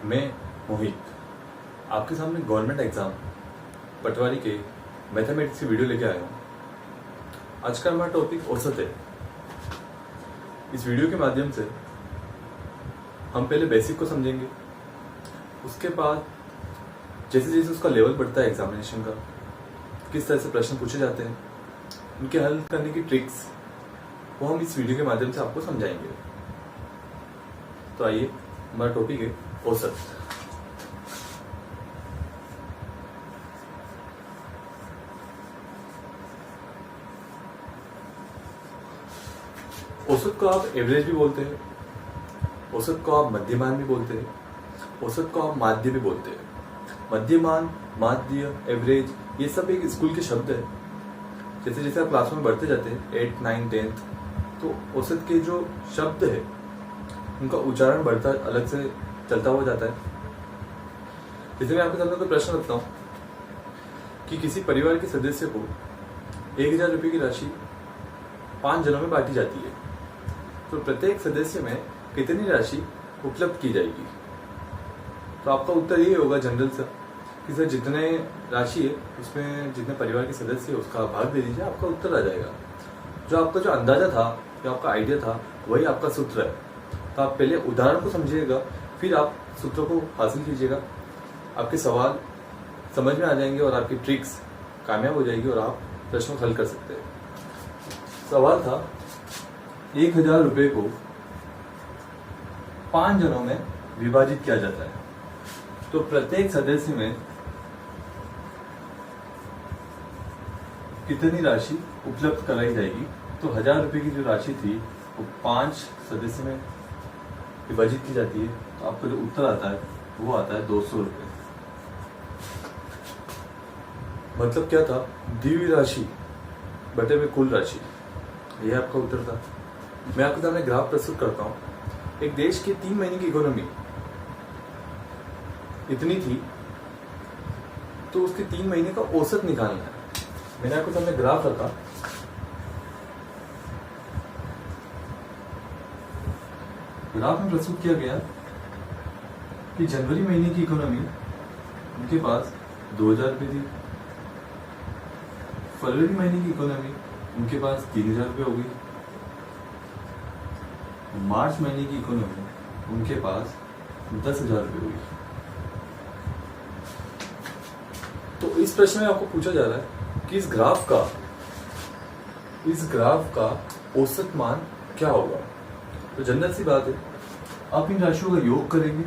मैं मोहित आपके सामने गवर्नमेंट एग्ज़ाम पटवारी के मैथमेटिक्स की वीडियो लेके आया हूँ। आज का हमारा टॉपिक औसत है। इस वीडियो के माध्यम से हम पहले बेसिक को समझेंगे, उसके बाद जैसे जैसे उसका लेवल बढ़ता है एग्जामिनेशन का, किस तरह से प्रश्न पूछे जाते हैं, उनके हल करने की ट्रिक्स वो हम इस वीडियो के माध्यम से आपको समझाएंगे। तो आइए, हमारा टॉपिक है औसत। औसत को आप एवरेज भी बोलते हैं, औसत को आप मध्यमान भी बोलते हैं, औसत को आप माध्य भी बोलते हैं। मध्यमान, माध्य, एवरेज ये सब एक स्कूल के शब्द है। जैसे जैसे आप क्लास में बढ़ते जाते हैं 8, 9, 10, तो औसत के जो शब्द है उनका उच्चारण बढ़ता अलग से चलता हुआ जाता है। जैसे मैं आपके सामने कोई प्रश्न रखता हूँ कि किसी परिवार के सदस्य को 1000 रुपये की राशि 5 जनों में बांटी जाती है, तो प्रत्येक सदस्य में कितनी राशि उपलब्ध की जाएगी? तो आपका उत्तर ये होगा जनरल सा कि सर जितने राशि है उसमें जितने परिवार के सदस्य है उसका भाग दे दीजिए, आपका उत्तर आ जाएगा। जो आपका जो अंदाजा था या आपका आइडिया था वही आपका सूत्र है। तो आप पहले उदाहरण को समझिएगा, फिर आप सूत्र को हासिल कीजिएगा। आपके सवाल समझ में आ जाएंगे और आपकी ट्रिक्स कामयाब हो जाएगी और आप प्रश्नों को हल कर सकते हैं। सवाल था 1000 रुपये को 5 जनों में विभाजित किया जाता है, तो प्रत्येक सदस्य में कितनी राशि उपलब्ध कराई जाएगी? तो 1000 रुपये की जो राशि थी वो 5 सदस्य में विभाजित की जाती है, तो आपका जो उत्तर आता है वो आता है 200 रुपये। मतलब क्या था? दी हुई राशि बटे में कुल राशि, यह आपका उत्तर था। मैं आपके सामने ग्राफ प्रस्तुत करता हूँ। एक देश की 3 महीने की इकोनॉमी इतनी थी, तो उसके 3 महीने का औसत निकालना है। मैंने आपके सामने ग्राफ रखा। ग्राफ में प्रस्तुत किया गया कि जनवरी महीने की इकोनॉमी उनके पास 2000 रुपये थी, फरवरी महीने की इकोनॉमी उनके पास 3000 रुपये हो गई, मार्च महीने की इकोनॉमी उनके पास 10,000 रुपये हुई। तो इस प्रश्न में आपको पूछा जा रहा है कि इस ग्राफ का औसत मान क्या होगा? तो जनरल सी बात है, आप इन राशियों का योग करेंगे,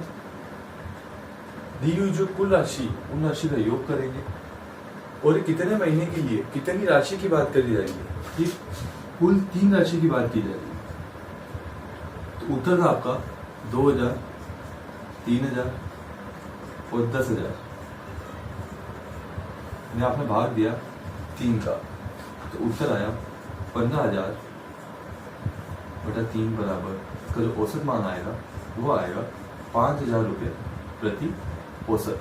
दी हुई जो कुल राशि उन राशि का योग करेंगे, और कितने महीने के लिए कितनी राशि की बात करी जाएगी? कि कुल 3 राशि की बात की जाएगी। तो उत्तर था आपका 2000, 3000 और 10,000। आपने भाग दिया 3 का, तो उत्तर आया 15,000 बटा 3 बराबर इसका जो औसत मान आएगा वो आएगा 5,000 रुपये प्रति औसत।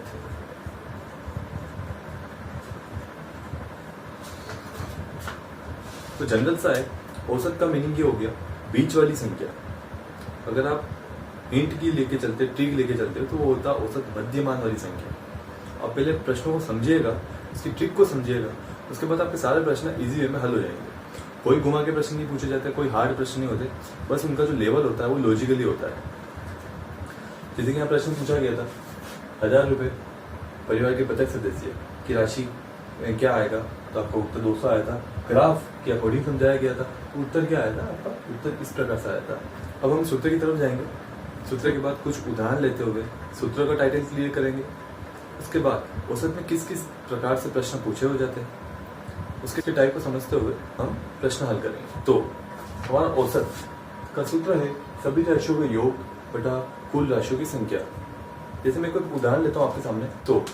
तो जनरल सा है, औसत का मीनिंग ये हो गया बीच वाली संख्या। अगर आप हिंट की लेके चलते, ट्रिक लेके चलते हो, तो वो होता औसत मध्यमान वाली संख्या। आप पहले प्रश्नों को समझिएगा, उसकी ट्रिक को समझिएगा, उसके बाद आपके सारे प्रश्न इजी वे में हल हो जाएंगे। कोई घुमा के प्रश्न नहीं पूछे जाते, कोई हार्ड प्रश्न नहीं होते, बस उनका जो लेवल होता है वो लॉजिकली होता है। जैसे कि यहाँ प्रश्न पूछा गया था 1000 रुपये परिवार के प्रत्येक सदस्य की राशि क्या आएगा? तो आपका उत्तर 200 आया था। ग्राफ के अकॉर्डिंग समझाया गया था, तो उत्तर क्या आया था? आपका उत्तर इस प्रकार से आया था। अब हम सूत्र की तरफ जाएंगे। सूत्र के बाद कुछ उदाहरण लेते हुए सूत्र का टाइटल क्लियर करेंगे। उसके बाद औसत में किस किस प्रकार से प्रश्न पूछे हो जाते हैं, उसके टाइप को समझते हुए हम प्रश्न हल करेंगे। तो हमारा औसत का सूत्र है सभी राशियों का योग बटा कुल राशियों की संख्या। जैसे मैं कोई उदाहरण लेता हूँ आपके सामने, तो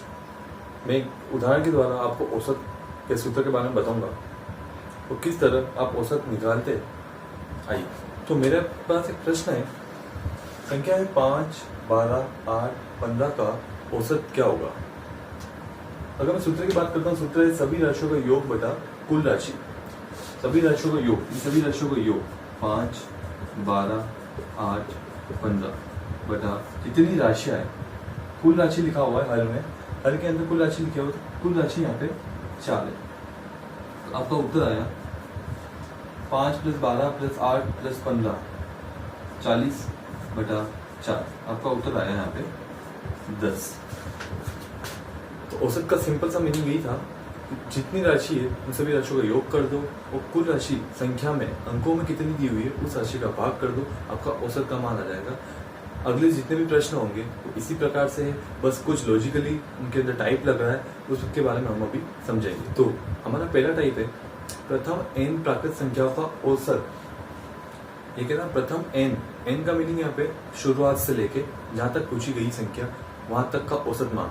मैं एक उदाहरण के द्वारा आपको औसत के सूत्र के बारे में बताऊंगा तो किस तरह आप औसत निकालते हैं। आइए, तो मेरे पास एक प्रश्न है, संख्या है 5, 12, 8, 15 का औसत क्या होगा? अगर मैं सूत्र की बात करता हूँ, सूत्र है सभी राशियों का योग बटा कुल राशि। सभी राशियों का योग, सभी राशियों का योग 5, 12, 8, 15 बटा कितनी राशियां हैं कुल राशि लिखा हुआ है हल में, हल के अंदर कुल राशि लिखी हुआ है, तो कुल राशि यहाँ पे 4 है। तो आपका उत्तर आया 5 + 12 + 8 + 15 40/4। आपका उत्तर आया यहाँ पे 10। तो औसत का सिंपल सा मीनिंग यही था, जितनी राशि है उन सभी राशियों का योग कर दो और कुल राशि संख्या में अंकों में कितनी दी हुई है उस राशि का भाग कर दो, आपका औसत का मान आ जाएगा। अगले जितने भी प्रश्न होंगे वो इसी प्रकार से है, बस कुछ लॉजिकली उनके अंदर टाइप लग रहा है, उसके बारे में हम अभी समझेंगे। तो हमारा पहला टाइप है प्रथम n प्राकृत संख्याओं का औसत। ये कहना प्रथम n का मीनिंग यहाँ पे शुरुआत से लेके जहां तक पूछी गई संख्या वहां तक का औसत मान।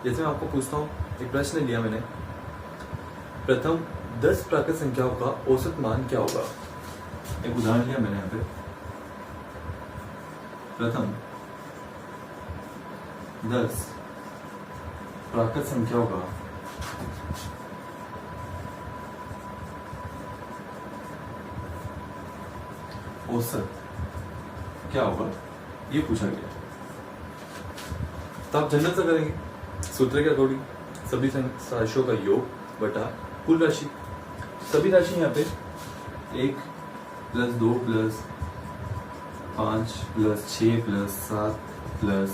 जैसे मैं आपको पूछता हूँ, एक प्रश्न लिया मैंने, प्रथम 10 प्राकृत संख्याओं का औसत मान क्या होगा। एक उदाहरण लिया मैंने यहाँ पे, प्रथम 10 प्राकृत संख्याओं का औसत क्या होगा, ये पूछा गया। तो आप जनरल से करेंगे सूत्र के अकॉर्डिंग, सभी राशियों का योग बटा कुल राशि। सभी राशि यहाँ पे 1 + 2 + 5 + 6 + 7 +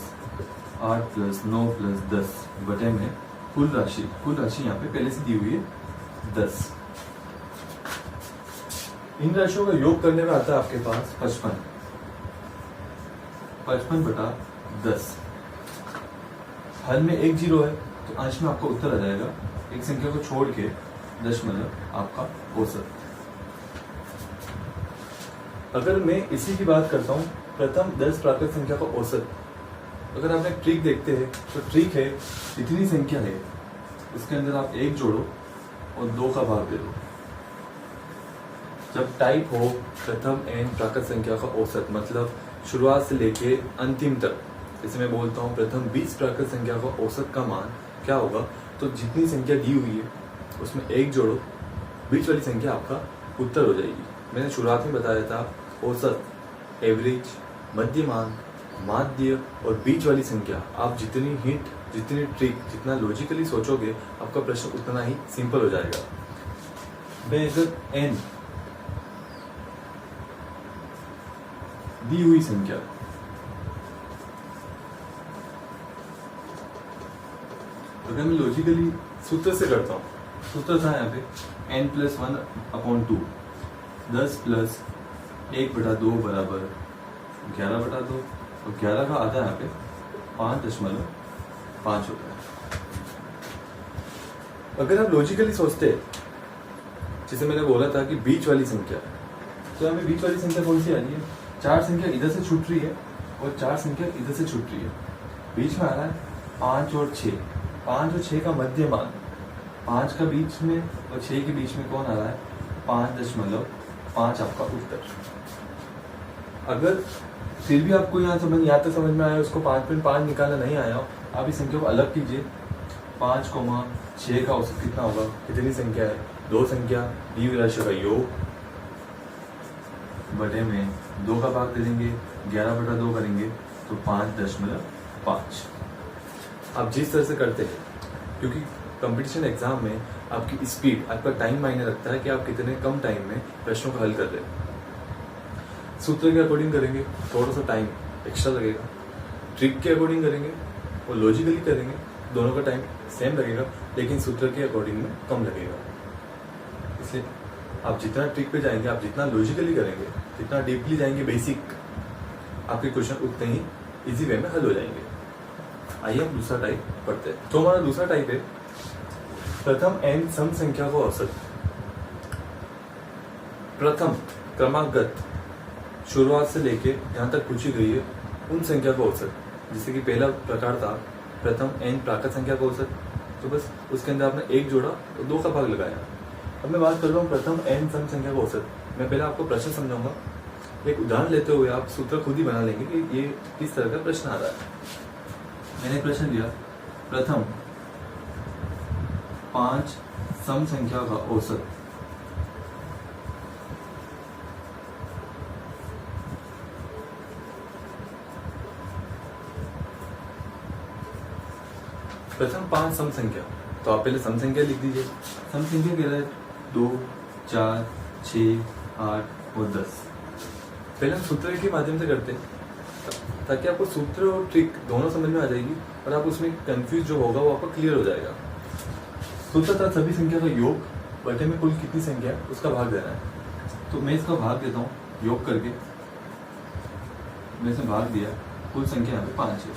8 + 9 + 10 बटे में कुल राशि यहाँ पे पहले से दी हुई है 10। इन राशियों का योग करने में आता है आपके पास 55/10। हल में 1 0 है तो अंश में आपका उत्तर आ जाएगा, एक संख्या को छोड़ के दशमलव आपका औसत। अगर मैं इसी की बात करता हूं, प्रथम 10 प्राकृत संख्या का औसत, अगर आप एक ट्रिक देखते हैं तो ट्रिक है जितनी संख्या है उसके अंदर आप 1 जोड़ो और 2 का भाग दे दो। जब टाइप हो प्रथम n प्राकृत संख्या का औसत, मतलब शुरुआत से लेके अंतिम तक, जैसे मैं बोलता हूँ प्रथम 20 प्राकृत संख्या का औसत का मान क्या होगा, तो जितनी संख्या दी हुई है उसमें 1 जोड़ो, बीच वाली संख्या आपका उत्तर हो जाएगी। मैंने शुरुआत में बताया था औसत, एवरेज, मध्यमान, माध्य और बीच वाली संख्या, आप जितनी हिंट, जितनी ट्रिक, जितना लॉजिकली सोचोगे आपका प्रश्न उतना ही सिंपल हो जाएगा। मैं अगर n दी हुई संख्या अगर मैं लॉजिकली सूत्र से करता हूँ, सूत्र था यहाँ पे n + 1/2, 10 + 1/2 बराबर 11/2 और 11 का आधा यहाँ पे 5.5 होता है। अगर आप लॉजिकली सोचते, जैसे मैंने बोला था कि बीच वाली संख्या, तो यहाँ पे बीच वाली संख्या कौन सी आ रही है, 4 संख्या इधर से छूट रही है और 4 संख्या इधर से छूट रही है, बीच में आ रहा है 5 और 6। 5 और 6 का मध्यमान, 5 का बीच में और 6 के बीच में कौन आ रहा है, 5.5 आपका उत्तर। अगर फिर भी आपको यहाँ तक समझ में आया, उसको 5.5 निकालना नहीं आया हो, आप इस संख्या को अलग कीजिए। 5,6 का औसत कितना होगा, कितनी संख्या है, 2 संख्या, दी हुई राशि का योग बटे में 2 का भाग दे देंगे, 11/2 करेंगे तो 5.5। आप जिस तरह से करते हैं, क्योंकि कंपटीशन एग्जाम में आपकी स्पीड, आपका टाइम मायने रखता है कि आप कितने कम टाइम में प्रश्नों को हल कर रहे हैं। सूत्र के अकॉर्डिंग करेंगे थोड़ा सा टाइम एक्स्ट्रा लगेगा, ट्रिक के अकॉर्डिंग करेंगे और लॉजिकली करेंगे दोनों का टाइम सेम लगेगा, लेकिन सूत्र के अकॉर्डिंग में कम लगेगा। इसलिए आप जितना ट्रिक पे जाएंगे, आप जितना लॉजिकली करेंगे, जितना डीपली जाएंगे बेसिक, आपके क्वेश्चन उतने ही इजी वे में हल हो जाएंगे। आइए हम दूसरा टाइप पढ़ते हैं। तो हमारा दूसरा टाइप है प्रथम n सम संख्या को औसत। प्रथम क्रमागत शुरुआत से लेके यहाँ तक पूछी गई है उन संख्या को औसत। जैसे कि पहला प्रकार था प्रथम n प्राकृत संख्या का औसत, तो बस उसके अंदर आपने 1 जोड़ा और 2 का भाग लगाया। अब मैं बात कर रहा हूँ प्रथम n सम संख्या का औसत। मैं पहले आपको प्रश्न समझाऊंगा, एक उदाहरण लेते हुए आप सूत्र खुद ही बना लेंगे कि ये किस तरह का प्रश्न आ रहा है। मैंने प्रश्न लिया प्रथम 5 सम संख्या का औसत। प्रथम 5 सम संख्या, तो आप पहले सम संख्या लिख दीजिए। सम संख्या कह रहा है 2, 4, 6, 8 और 10। पहले हम सूत्र के माध्यम से करते हैं ताकि आपको सूत्र और ट्रिक दोनों समझ में आ जाएगी और आप उसमें कंफ्यूज जो होगा वो आपको क्लियर हो जाएगा। सूत्र था सभी संख्या का योग बटे में कुल कितनी संख्या है उसका भाग देना है। तो मैं इसका भाग देता हूँ योग करके, मैं इसमें भाग दिया, कुल संख्या यहाँ पे 5 है।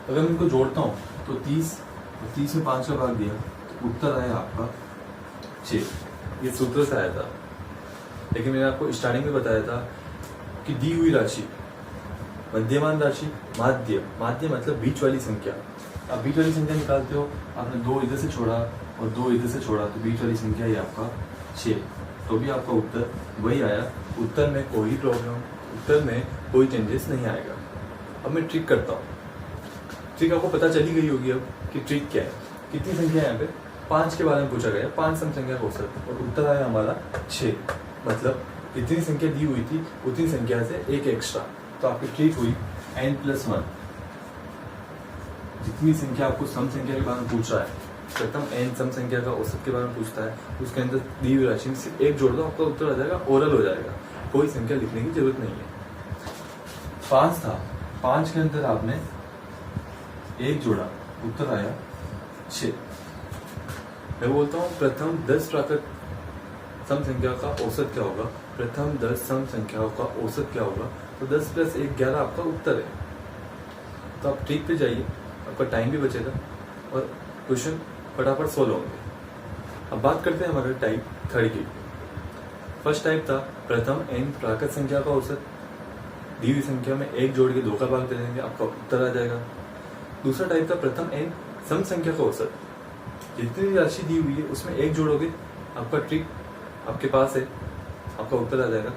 अगर मैं इनको जोड़ता हूँ तो 30 और 30 में 5 का भाग दिया तो उत्तर आया आपका 6। ये सूत्र से आया था, लेकिन मैंने आपको स्टार्टिंग में बताया था कि दी हुई राशि मध्यमान राशि माध्य, माध्य मतलब बीच वाली संख्या। आप बीच वाली संख्या निकालते हो, आपने 2 इधर से छोड़ा और 2 इधर से छोड़ा तो बीच वाली संख्या ये आपका 6, तो भी आपका उत्तर वही आया। उत्तर में कोई प्रॉब्लम, उत्तर में कोई चेंजेस नहीं आएगा। अब मैं ट्रिक करता हूँ। ट्रिक आपको पता चली गई होगी अब कि ट्रिक क्या है। कितनी संख्या है यहाँ पे 5 के बारे में पूछा गया, 5 सम संख्या का औसत और उत्तर आया हमारा 6। मतलब जितनी संख्या दी हुई थी उतनी संख्या से एक एक्स्ट्रा, तो आपकी ट्रिक हुई n+1। जितनी संख्या आपको सम संख्या के बारे में पूछ रहा है, प्रथम n सम संख्या का औसत के बारे में पूछता है, उसके अंदर दी हुई राशि में सिर्फ एक जोड़ दो, आपका उत्तर आ जाएगा, ओरल हो जाएगा, कोई संख्या लिखने की जरूरत नहीं है। 5 था, 5 के अंदर आपने एक जोड़ा, उत्तर आया 6। मैं बोलता हूँ प्रथम 10 प्राकृत सम संख्या का औसत क्या होगा, प्रथम 10 सम संख्याओं का औसत क्या होगा, तो 10 + 1 11 आपका उत्तर है। तो आप ट्रिक पे जाइए, आपका टाइम भी बचेगा और क्वेश्चन फटाफट सोल्व होंगे। अब बात करते हैं हमारे टाइप 3 की। फर्स्ट टाइप था प्रथम n प्राकृत संख्या का औसत, दी हुई संख्या में एक जोड़ के 2 का भाग दे देंगे, आपका उत्तर आ जाएगा। दूसरा टाइप था प्रथम n सम संख्या का औसत, जितनी राशि दी हुई है उसमें एक जोड़ोगे, आपका ट्रिक आपके पास है, आपका उत्तर आ जाएगा।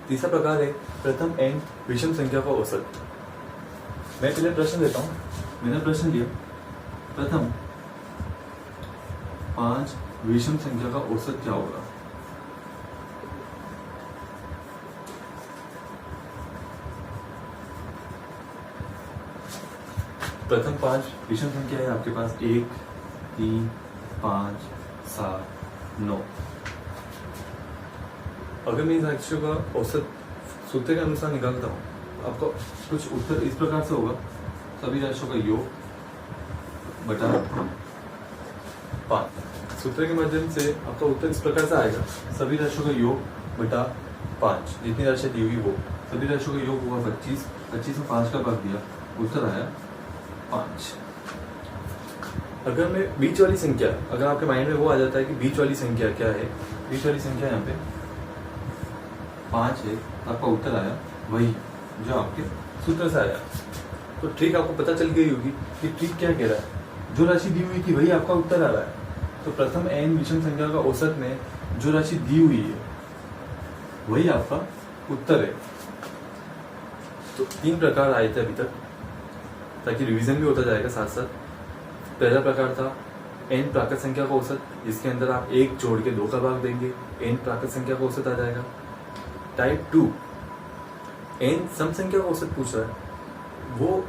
तीसरा प्रकार है प्रथम n विषम संख्या का औसत। मैं पहले प्रश्न देता हूँ। मैंने प्रश्न लिया प्रथम 5 विषम संख्या का औसत क्या होगा। प्रथम 5 विषम संख्या है आपके पास 1, 3, 5, 7, 9। अगर मैं इन राशियों का औसत सूत्र के अनुसार निकालता हूँ, आपका कुछ उत्तर इस प्रकार से होगा, सभी राशियों का योग बटा 5। सूत्र के माध्यम से आपका उत्तर इस प्रकार से आएगा, सभी राशियों का योग बटा 5, जितनी राशि दी हुई वो सभी राशियों का योग हुआ 25, 25 में 5 का भाग दिया, उत्तर आया 5। अगर मैं बीच वाली संख्या, अगर आपके माइंड में वो आ जाता है कि बीच वाली संख्या क्या है, बीच वाली संख्या यहाँ पे 5 है, आपका उत्तर आया वही जो आपके सूत्र से आया। तो ट्रिक आपको पता चल गई होगी कि ट्रिक क्या कह रहा है, जो राशि दी हुई थी वही आपका उत्तर आ रहा है। तो प्रथम n विषम संख्या का औसत में जो राशि दी हुई है वही आपका उत्तर है। तो 3 प्रकार आए थे अभी तक, ताकि रिवीजन भी होता जाएगा साथ साथ। पहला प्रकार था n प्राकृत संख्या का औसत, जिसके अंदर आप एक जोड़ के 2 का भाग देंगे, n प्राकृत संख्या का औसत आ जाएगा। टाइप 2 n सम संख्या का औसत पूछ रहा है, वो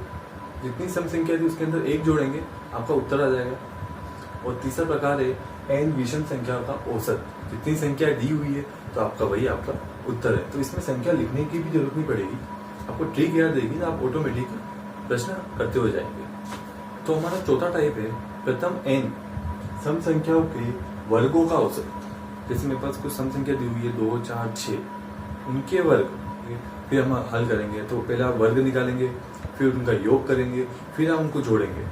जितनी सम संख्या थी उसके अंदर एक जोड़ेंगे, आपका उत्तर आ जाएगा। और तीसरा प्रकार है n विषम संख्या का औसत, जितनी संख्या दी हुई है तो आपका वही आपका उत्तर है। तो इसमें संख्या लिखने की भी जरूरत नहीं पड़ेगी, आपको ट्रिक याद रहेगी ना, आप ऑटोमेटिक प्रश्न करते हो जाएंगे। तो हमारा चौथा टाइप है प्रथम n सम संख्याओं के वर्गों का औसत। जैसे मेरे पास कुछ सम संख्या दी हुई है 2, 4, 6, उनके वर्ग फिर हम हल करेंगे। तो पहले आप वर्ग निकालेंगे, फिर उनका योग करेंगे, फिर आप उनको जोड़ेंगे,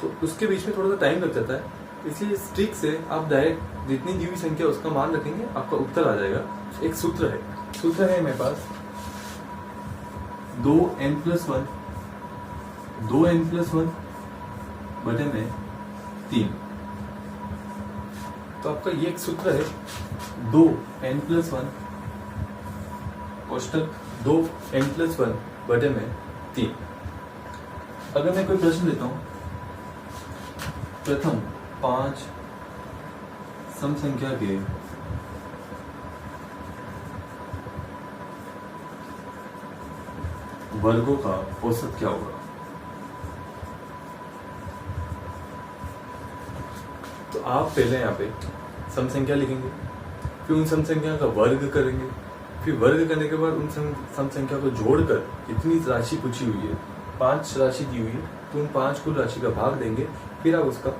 तो उसके बीच में थोड़ा सा टाइम लग जाता है। इसलिए इस ट्रिक से आप डायरेक्ट जितनी दी हुई संख्या उसका मान रखेंगे, आपका उत्तर आ जाएगा। एक सूत्र है मेरे पास 2n+1 बटे में 3। तो आपका ये एक सूत्र है 2n+1 कोष्टक 2n+1 बटे में 3। अगर मैं कोई प्रश्न देता हूं, प्रथम 5 सम संख्या के वर्गों का औसत क्या होगा। तो आप पहले यहाँ पे सम संख्या लिखेंगे, फिर उन सम संख्या का वर्ग करेंगे, फिर वर्ग करने के बाद उन सम संख्या को जोड़कर इतनी राशि पूछी हुई है, 5 राशि दी हुई है, तो उन 5 को राशि का भाग देंगे, फिर आप उसका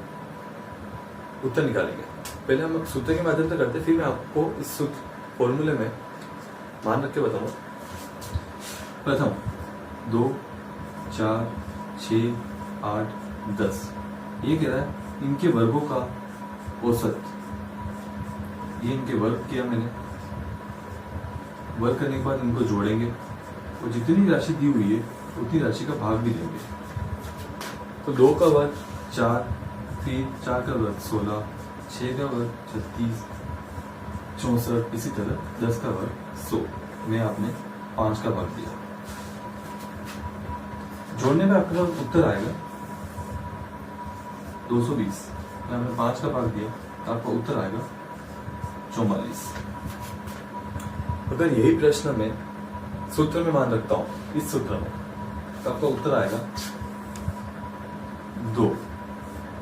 उत्तर निकालेंगे। पहले हम सूत्र के माध्यम से करते हैं, फिर मैं आपको इस सूत्र फॉर्मूले में मान रख के बताऊंगा। प्रथम 2, 4, 6, 8, 10 ये कह रहा है इनके वर्गों का औसत। ये इनके वर्ग किया मैंने, वर्ग करने के बाद इनको जोड़ेंगे और जितनी राशि दी हुई है उतनी राशि का भाग भी देंगे। तो 2 का वर्ग 4, फिर 4 का वर्ग 16, 6 का वर्ग 36, 64, इसी तरह 10 का वर्ग 100 में आपने 5 का भाग दिया। जोड़ने में आपके पास उत्तर आएगा 220। हमने 5 का भाग दिया तो आपका उत्तर आएगा 44। अगर यही प्रश्न में सूत्र में मान रखता हूं, इस सूत्र में, तो आपका उत्तर आएगा 2।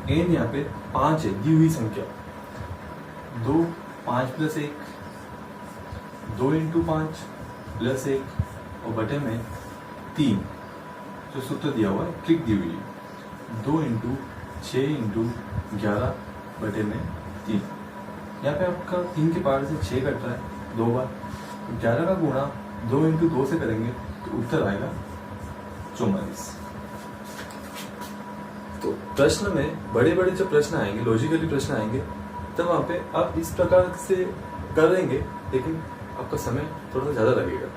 एन यहाँ पे 5 है, दी हुई संख्या 2, 5 + 1, 2 × 5 + 1 और बटे में 3 जो सूत्र दिया हुआ है, ट्रिक दी हुई है 2 × 6 × 11 बटे में 3। यहाँ पे आपका 3 के पावर से 6 कट रहा है 2 बार, 11 का गुणा 2 × 2 से करेंगे तो उत्तर आएगा 44। तो प्रश्न में बड़े बड़े जो प्रश्न आएंगे, लॉजिकली प्रश्न आएंगे, तब वहां पे आप इस प्रकार से करेंगे, लेकिन आपका समय थोड़ा सा ज्यादा लगेगा।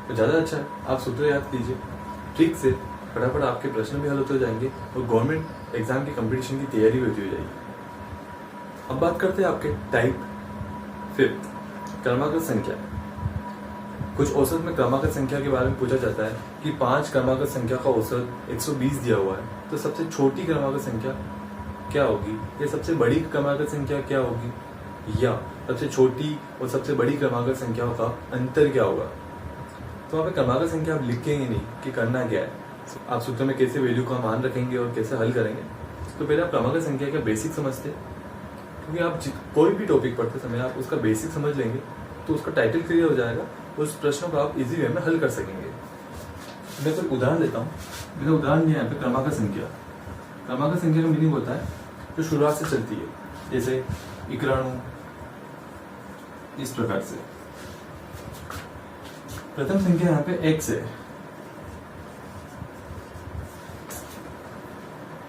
तो ज्यादा अच्छा है आप सूत्र याद कीजिए, ट्रिक से फटाफट आपके प्रश्न भी हल होते जाएंगे और गवर्नमेंट एग्जाम की कंपटीशन की तैयारी भी होती हो जाएगी। अब बात करते हैं आपके टाइप 5 क्रमागत संख्या। कुछ औसत में क्रमागत संख्या के बारे में पूछा जाता है कि 5 क्रमागत संख्या का औसत 120 दिया हुआ है, तो सबसे छोटी क्रमागत संख्या क्या होगी, या सबसे बड़ी क्रमागत संख्या क्या होगी, या सबसे छोटी और सबसे बड़ी क्रमागत संख्याओं का अंतर क्या होगा। तो वहाँ पे क्रमागत संख्या आप लिखेंगे नहीं कि करना क्या है, आप सूत्र में कैसे वैल्यू का मान रखेंगे और कैसे हल करेंगे। तो पहले आप क्रमागत संख्या का बेसिक समझते, क्योंकि आप कोई भी टॉपिक पढ़ते समय आप उसका बेसिक समझ लेंगे तो उसका टाइटल क्लियर हो जाएगा, उस प्रश्नों को आप इजी वे में हल कर सकेंगे। मैं कोई उदाहरण लेता हूँ। मेरा उदाहरण दिया यहाँ पे क्रमागत संख्या। क्रमागत संख्या का मीनिंग होता है जो शुरुआत से चलती है, जैसे इक्राणु, इस प्रकार से। प्रथम संख्या यहाँ पे x है,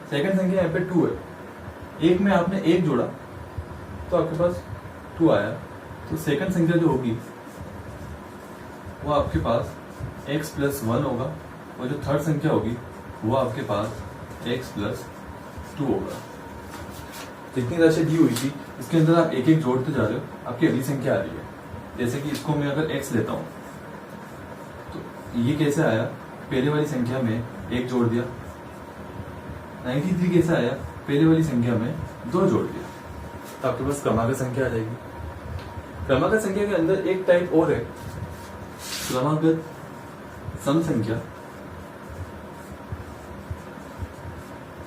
सेकंड संख्या यहाँ पे 2 है। एक में आपने 1 जोड़ा तो आपके पास 2 आया, तो सेकंड संख्या जो होगी वो आपके पास x + 1 होगा, और जो थर्ड संख्या होगी वो आपके पास x + 2 होगा। जितनी राशि दी हुई थी इसके अंदर आप एक एक जोड़ते जा रहे हो, आपकी अगली संख्या आ रही है। जैसे कि इसको मैं अगर x लेता हूं तो ये कैसे आया, पहले वाली संख्या में 1 जोड़ दिया। 93 कैसे आया, पहले वाली संख्या में 2 जोड़ दिया, तो आपके पास क्रमागत संख्या आ जाएगी। क्रमागत संख्या के अंदर एक टाइप और है, क्रमागत सम संख्या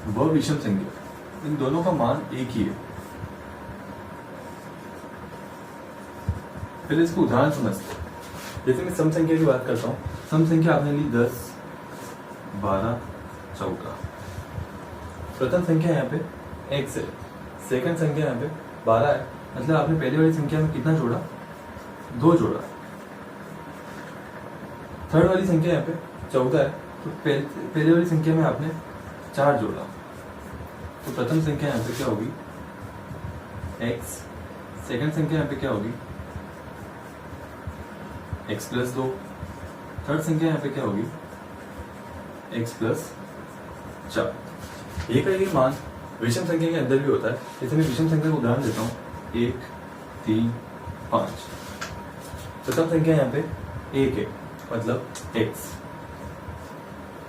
व विषम संख्या। इन दोनों का मान एक ही है। पहले इसको उदाहरण समझते हैं। जैसे मैं सम संख्या की बात करता हूं, सम संख्या आपने ली 10, 12, 14। प्रथम संख्या यहाँ पे x है, सेकंड संख्या यहाँ पे 12 है, मतलब आपने पहले वाली संख्या में कितना जोड़ा, 2 जोड़ा। थर्ड वाली संख्या यहाँ पे 14 है, तो पहले वाली संख्या में आपने 4 जोड़ा। तो प्रथम संख्या यहाँ पे क्या होगी, x, सेकंड संख्या यहाँ पे क्या होगी, x + 2, थर्ड संख्या यहाँ पे क्या होगी, x + 4। एक का एक मान विषम संख्या के अंदर भी होता है। जैसे मैं विषम संख्या का उदाहरण देता हूँ, 1, 3, 5। प्रथम संख्या यहाँ पे 1 है, मतलब x।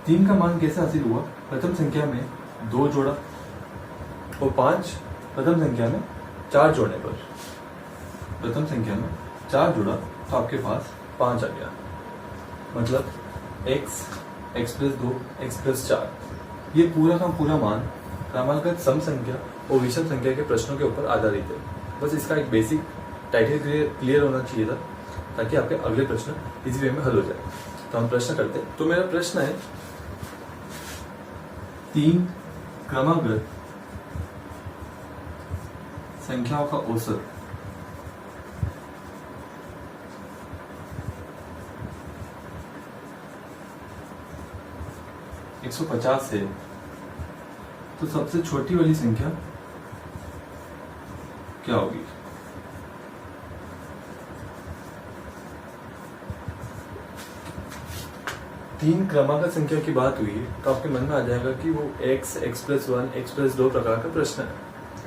3 का मान कैसे हासिल हुआ, प्रथम संख्या में 2 जोड़ा, और 5 प्रथम संख्या में 4 जोड़ने पर। प्रथम संख्या में 4 जोड़ा तो आपके पास 5 आ गया, मतलब x, x + 2, x + 4। ये पूरा का पूरा मान क्रमागत सम संख्या और विषम संख्या के प्रश्नों के ऊपर आधारित है। बस इसका एक बेसिक टाइटल क्लियर होना चाहिए था ताकि आपके अगले प्रश्न इजी वे में हल हो जाए। तो हम प्रश्न करते हैं। तो मेरा प्रश्न है 3 क्रमागत संख्याओं का औसत एक 150 है, तो सबसे छोटी वाली संख्या क्या होगी? तीन क्रमागत संख्या की बात हुई है तो आपके मन में आ जाएगा कि वो x, x+1, x+2 प्रकार का प्रश्न है।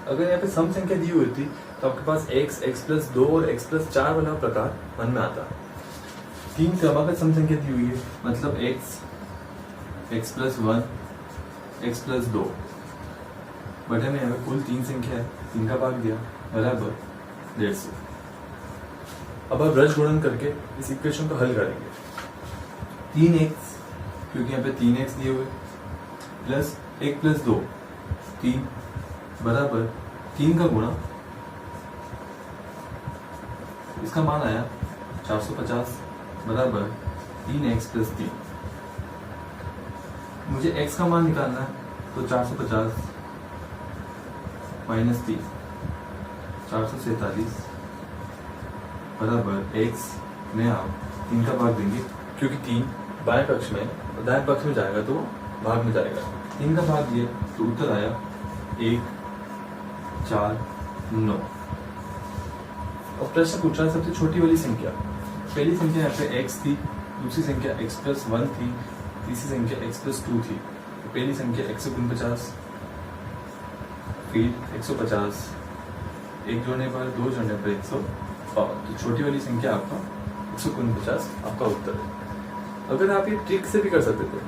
अगर यहाँ पे सम संख्या दी हुई थी तो आपके पास x, x+2 और x+4 वाला प्रकार मन में आता। तीन क्रमागत सम संख्या दी हुई है मतलब x, x+1, x+2 बटे में हमें कुल 3 संख्या है, 3 का भाग दिया बराबर 150। अब आप रज गुणन करके इस इक्वेशन को हल करेंगे। 3x क्योंकि यहाँ पे 3x दिए हुए प्लस 1+2 3 बराबर 3 का गुणा, इसका मान आया 450 बराबर 3x+3। मुझे x का मान निकालना है तो 450 माइनस 3 447 बराबर x में आप 3 का भाग देंगे क्योंकि 3 बाएं पक्ष में और दाएं पक्ष में जाएगा तो भाग में जाएगा। 3 का भाग दिए तो उत्तर आया 1, 4, 9। और प्रश्न पूछ रहा है सबसे छोटी वाली संख्या। पहली संख्या यहाँ पे x थी, दूसरी संख्या x+1 थी, तीसरी संख्या x+2 थी। तो पहली संख्या 149 फिर 150, एक जोड़ने पर 2 जोड़ने पर 152। तो छोटी वाली संख्या आपका 149 आपका उत्तर है। अगर आप ये ट्रिक से भी कर सकते थे।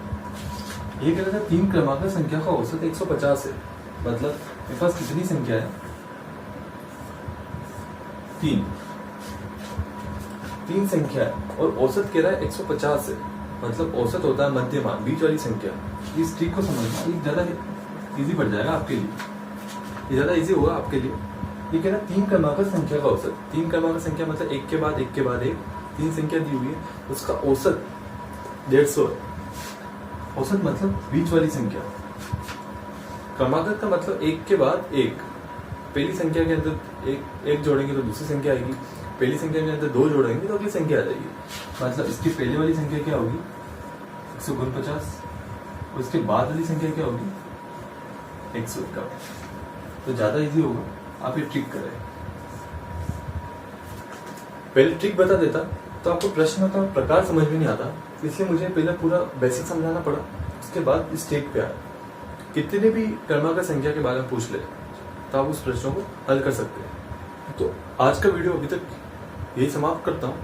ये कह रहा था 3 क्रमागत संख्या का औसत 150 है, मतलब मेरे पास कितनी संख्या है? 3 संख्या है और औसत कह रहा है 150 है, मतलब औसत होता है मध्यमान, बीच वाली संख्या। इस ट्रिक को समझना ये ज्यादा इजी पड़ जाएगा आपके लिए, ये ज्यादा इजी होगा आपके लिए। ये कह रहा है 3 क्रमागत संख्या का औसत। 3 क्रमागत संख्या मतलब एक के बाद एक के बाद एक 3 संख्या दी हुई है, उसका औसत 150 है। औसत मतलब बीच वाली संख्या। क्रमागत का मतलब एक के बाद एक। पहली संख्या के अंदर एक जोड़ेंगे तो दूसरी संख्या आएगी, पहली संख्या के अंदर 2 जोड़ेंगे तो अगली संख्या आ जाएगी। मतलब इसकी पहले वाली संख्या क्या होगी? 149। उसके बाद वाली संख्या क्या होगी? 151। तो ज्यादा इजी होगा, आप ये ट्रिक करें। पहले ट्रिक बता देता तो आपको प्रश्न का प्रकार समझ में नहीं आता, इसलिए मुझे पहले पूरा बेसिक समझाना पड़ा, उसके बाद इस ट्रिक पे आया। कितने भी क्रमागत संख्या के बारे में पूछ ले तो आप उस प्रश्नों को हल कर सकते हैं। तो आज का वीडियो अभी तक यही समाप्त करता हूँ।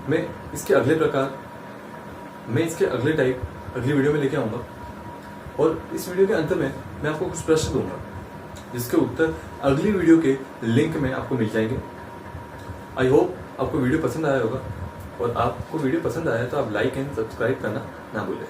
मैं इसके अगले प्रकार, मैं इसके अगले टाइप अगली वीडियो में लेके आऊँगा और इस वीडियो के अंत में मैं आपको कुछ प्रश्न दूंगा जिसके उत्तर अगली वीडियो के लिंक में आपको मिल जाएंगे। आई होप आपको वीडियो पसंद आया होगा, और आपको वीडियो पसंद आया तो आप लाइक एंड सब्सक्राइब करना ना भूलें।